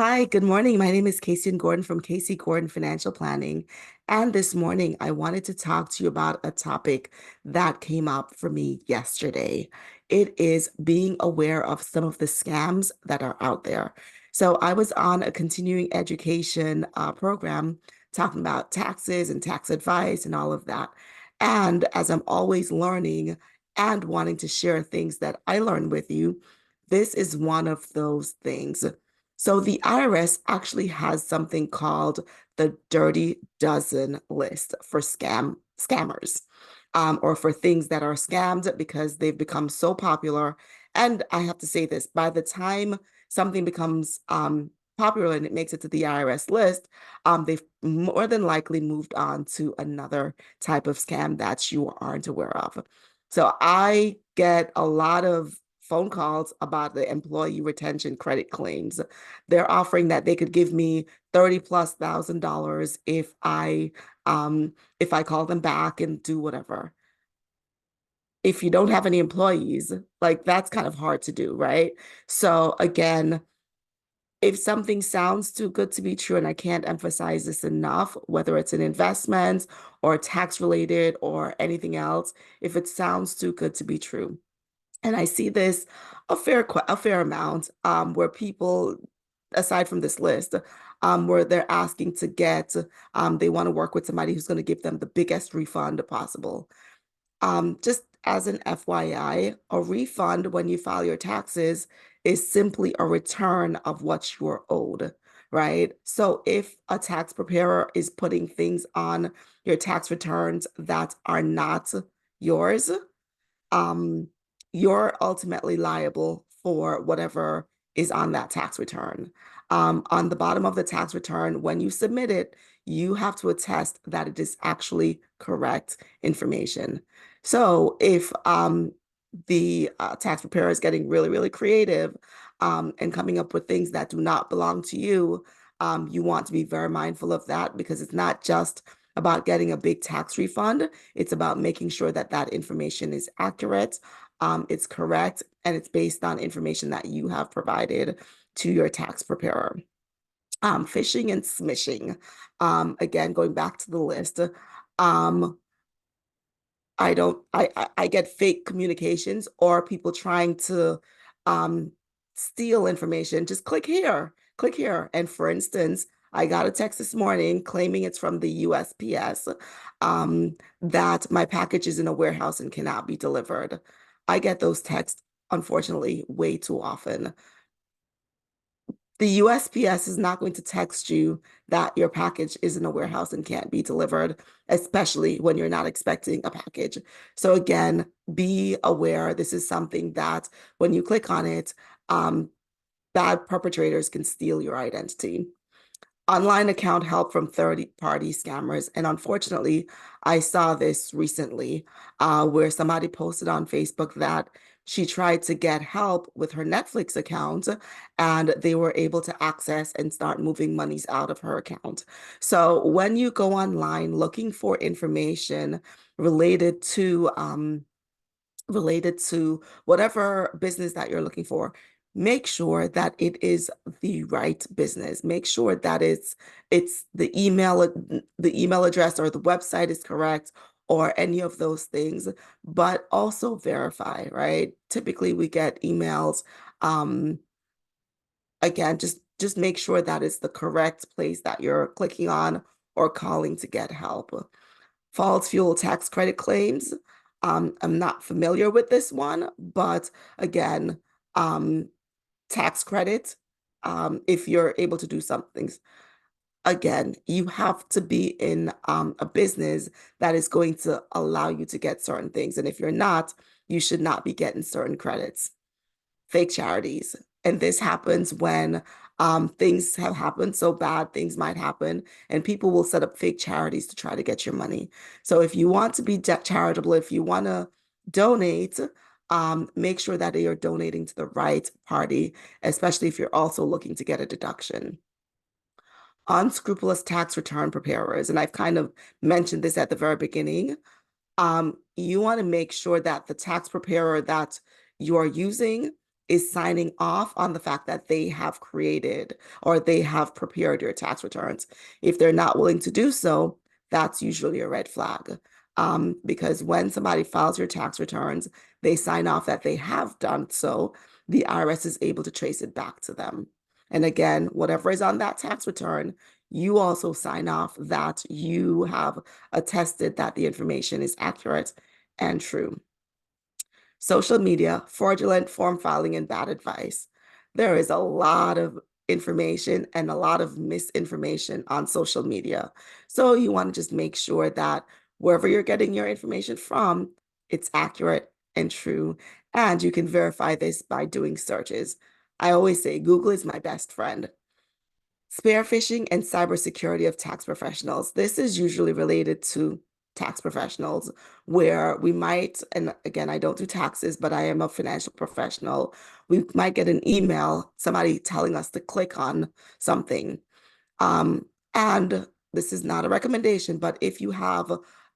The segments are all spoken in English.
Hi, good morning. My name is Kaysian Gordon from Casey Gordon Financial Planning. And this morning, I wanted to talk to you about a topic that came up for me yesterday. It is being aware of some of the scams that are out there. So I was on a continuing education program talking about taxes and tax advice and all of that. And as I'm always learning and wanting to share things that I learned with you, this is one of those things. So the IRS actually has something called the Dirty Dozen list for scammers, or for things that are scammed because they've become so popular. And I have to say this, by the time something becomes popular and it makes it to the IRS list, they've more than likely moved on to another type of scam that you aren't aware of. So I get a lot of phone calls about the employee retention credit claims. They're offering that they could give me 30 plus $1,000 if I call them back and do whatever. If you don't have any employees, like that's kind of hard to do, right? So again, if something sounds too good to be true, and I can't emphasize this enough, whether it's an investment or tax related or anything else, if it sounds too good to be true, and I see this a fair amount, where people, aside from this list, where they're asking to get, they want to work with somebody who's going to give them the biggest refund possible. Just as an FYI, a refund when you file your taxes is simply a return of what you're owed, right? So if a tax preparer is putting things on your tax returns that are not yours, um, you're ultimately liable for whatever is on that tax return. On the bottom of the tax return, when you submit it, you have to attest that it is actually correct information. So if the tax preparer is getting really, really creative and coming up with things that do not belong to you, you want to be very mindful of that because it's not just about getting a big tax refund. It's about making sure that that information is accurate, it's correct, and it's based on information that you have provided to your tax preparer. Phishing and smishing. Again, going back to the list, um, I don't I get fake communications or people trying to um steal information. Just click here, click here. And for instance, I got a text this morning claiming it's from the USPS, that my package is in a warehouse and cannot be delivered. I get those texts, unfortunately, way too often. The USPS is not going to text you that your package is in a warehouse and can't be delivered, especially when you're not expecting a package. So again, be aware this is something that when you click on it, um, bad perpetrators can steal your identity. Online account help from third-party scammers. And unfortunately, I saw this recently, where somebody posted on Facebook that she tried to get help with her Netflix account and they were able to access and start moving monies out of her account. So when you go online looking for information related to related to whatever business that you're looking for, make sure that it is the right business. Make sure that it's the email address or the website is correct or any of those things, but also verify, right? Typically we get emails. Um, again, just make sure that it's the correct place that you're clicking on or calling to get help. False fuel tax credit claims. I'm not familiar with this one, but again, um, tax credit, if you're able to do some things, again, you have to be in a business that is going to allow you to get certain things. And if you're not, you should not be getting certain credits. Fake charities. And this happens when things have happened so bad, things might happen, and people will set up fake charities to try to get your money. So if you want to be charitable, if you want to donate, make sure that you're donating to the right party, especially if you're also looking to get a deduction. Unscrupulous tax return preparers, and I've kind of mentioned this at the very beginning. You want to make sure that the tax preparer that you are using is signing off on the fact that they have created or they have prepared your tax returns. If they're not willing to do so, that's usually a red flag. Because when somebody files your tax returns, they sign off that they have done so, the IRS is able to trace it back to them. And again, whatever is on that tax return, you also sign off that you have attested that the information is accurate and true. Social media, fraudulent form filing, and bad advice. There is a lot of information and a lot of misinformation on social media. So you want to just make sure that wherever you're getting your information from, it's accurate and true. And you can verify this by doing searches. I always say Google is my best friend. Spear phishing and cybersecurity of tax professionals. This is usually related to tax professionals where we might, and again, I don't do taxes, but I am a financial professional. We might get an email, somebody telling us to click on something. And this is not a recommendation, but if you have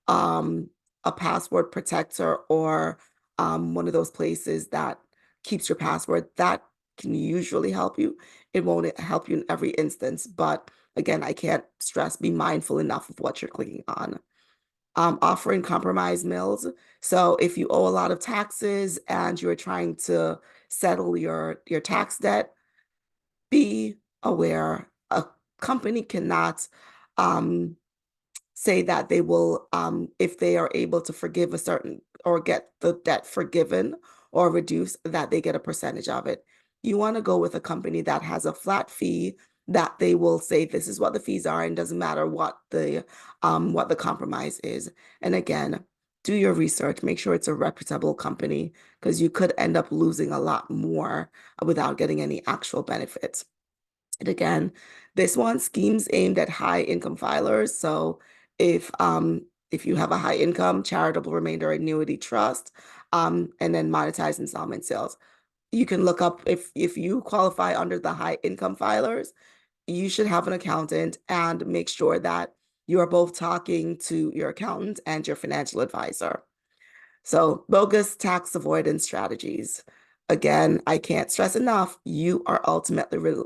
a password protector or one of those places that keeps your password, that can usually help you. It won't help you in every instance, but again, I can't stress, be mindful enough of what you're clicking on. Offering compromise mills. So if you owe a lot of taxes and you're trying to settle your tax debt, be aware a company cannot say that they will, if they are able to forgive a certain or get the debt forgiven or reduced, that they get a percentage of it. You want to go with a company that has a flat fee that they will say this is what the fees are and doesn't matter what the compromise is. And again, do your research, make sure it's a reputable company because you could end up losing a lot more without getting any actual benefits. And again, this one schemes aimed at high income filers. So if you have a high income, charitable remainder annuity trust, and then monetized installment sales, you can look up if you qualify under the high income filers, you should have an accountant and make sure that you are both talking to your accountant and your financial advisor. So bogus tax avoidance strategies. Again, I can't stress enough, you are ultimately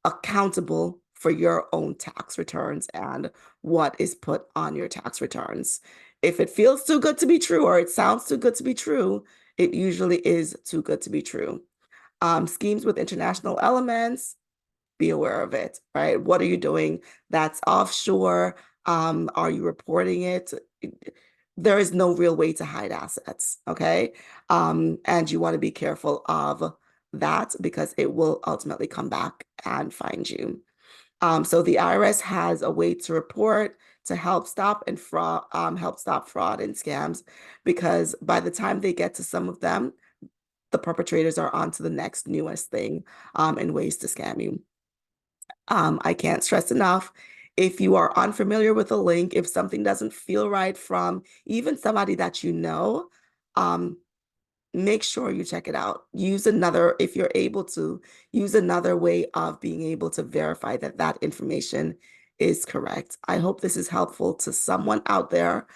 accountable for your own tax returns and what is put on your tax returns. If it feels too good to be true or it sounds too good to be true, it usually is too good to be true. Schemes with international elements, be aware of it, right? What are you doing that's offshore? Are you reporting it? There is no real way to hide assets, okay? And you want to be careful of that because it will ultimately come back and find you. So the IRS has a way to report to help stop fraud and scams, because by the time they get to some of them, the perpetrators are on to the next newest thing and ways to scam you. I can't stress enough. If you are unfamiliar with a link, if something doesn't feel right from even somebody that you know, make sure you check it out. Use another, if you're able to, use another way of being able to verify that that information is correct. I hope this is helpful to someone out there.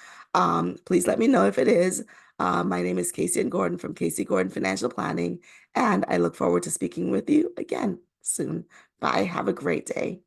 Please let me know if it is. My name is Kaysian Gordon from Kaysian Gordon Financial Planning, and I look forward to speaking with you again soon. Bye. Have a great day.